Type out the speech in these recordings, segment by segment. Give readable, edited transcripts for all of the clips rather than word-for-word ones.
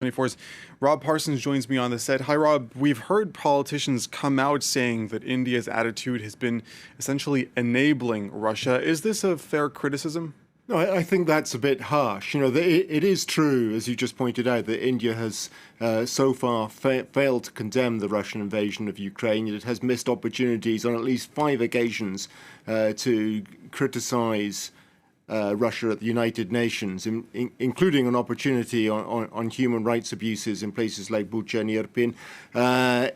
24's Rob Parsons joins me on the set. Hi, Rob. We've heard politicians come out saying that India's attitude has been essentially enabling Russia. Is this a fair criticism? No, I think that's a bit harsh. It is true, as you just pointed out, that India has so far failed to condemn the Russian invasion of Ukraine. It has missed opportunities on at least 5 occasions to criticize Russia at the United Nations, including an opportunity on human rights abuses in places like Bucha and Irpin.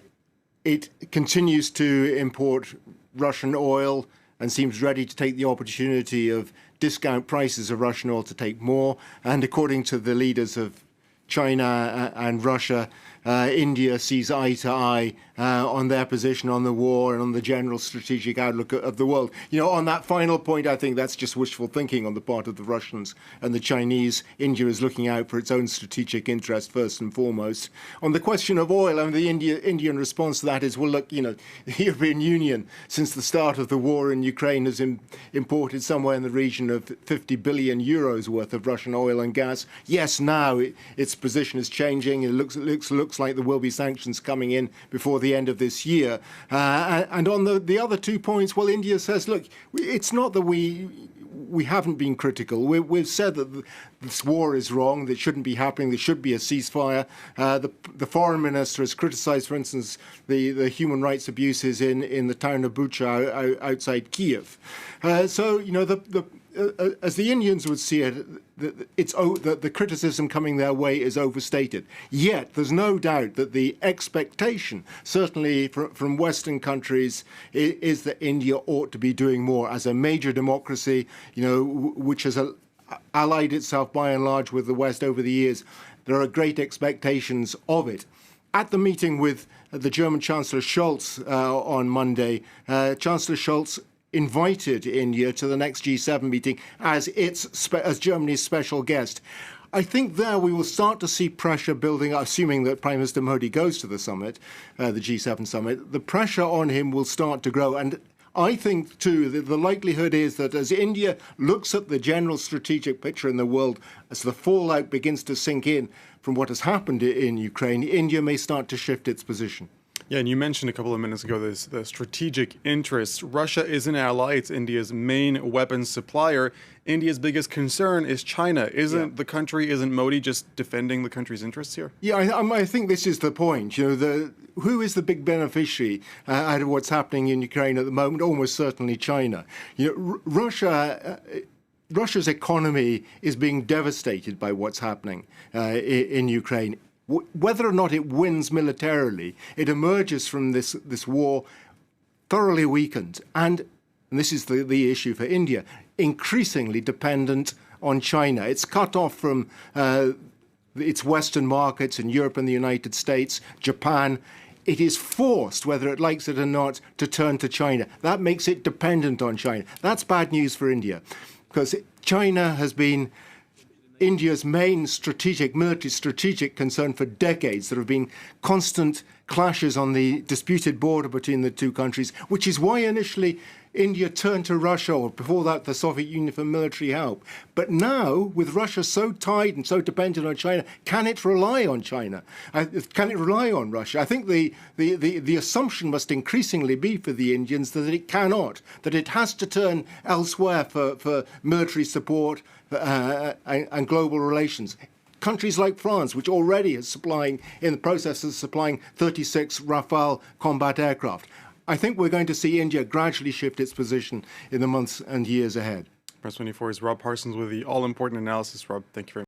It continues to import Russian oil and seems ready to take the opportunity of discount prices of Russian oil to take more. And according to the leaders of China and Russia, India sees eye to eye on their position on the war and on the general strategic outlook of the world. On that final point, I think that's just wishful thinking on the part of the Russians and the Chinese. India is looking out for its own strategic interest first and foremost. On the question of oil, the Indian response to that is, well, look, the European Union, since the start of the war in Ukraine, has imported somewhere in the region of 50 billion euros worth of Russian oil and gas. Yes, now its position is changing. It looks like there will be sanctions coming in before the end of this year. And on the other 2 points, well, India says, look, it's not that we haven't been critical. We've said that this war is wrong, that it shouldn't be happening, there should be a ceasefire. The foreign minister has criticized, for instance, the human rights abuses in the town of Bucha outside Kiev. As the Indians would see it, the criticism coming their way is overstated. Yet there's no doubt that the expectation, certainly from Western countries, is that India ought to be doing more as a major democracy, which has allied itself by and large with the West over the years. There are great expectations of it. At the meeting with the German Chancellor Scholz on Monday, Chancellor Scholz invited India to the next G7 meeting as Germany's special guest. I think there we will start to see pressure building, assuming that Prime Minister Modi goes to the summit, the G7 summit. The pressure on him will start to grow. And I think, too, that the likelihood is that as India looks at the general strategic picture in the world, as the fallout begins to sink in from what has happened in Ukraine, India may start to shift its position. Yeah, and you mentioned a couple of minutes ago the strategic interests. Russia is an ally. It's India's main weapons supplier. India's biggest concern is China. Isn't Modi just defending the country's interests here? Yeah, I think this is the point. Who is the big beneficiary out of what's happening in Ukraine at the moment? Almost certainly China. Russia's economy is being devastated by what's happening in Ukraine. Whether or not it wins militarily, it emerges from this war thoroughly weakened. And this is the issue for India, increasingly dependent on China. It's cut off from its Western markets in Europe and the United States, Japan. It is forced, whether it likes it or not, to turn to China. That makes it dependent on China. That's bad news for India, because China has been India's main military strategic concern for decades. There have been constant clashes on the disputed border between the two countries, which is why initially India turned to Russia, or before that the Soviet Union, for military help. But now, with Russia so tied and so dependent on China, can it rely on China? Can it rely on Russia? I think the assumption must increasingly be for the Indians that it cannot, that it has to turn elsewhere for military support and global relations. Countries like France, which already is in the process of supplying 36 Rafale combat aircraft. I think we're going to see India gradually shift its position in the months and years ahead. Press 24's Rob Parsons with the all-important analysis. Rob, thank you very much.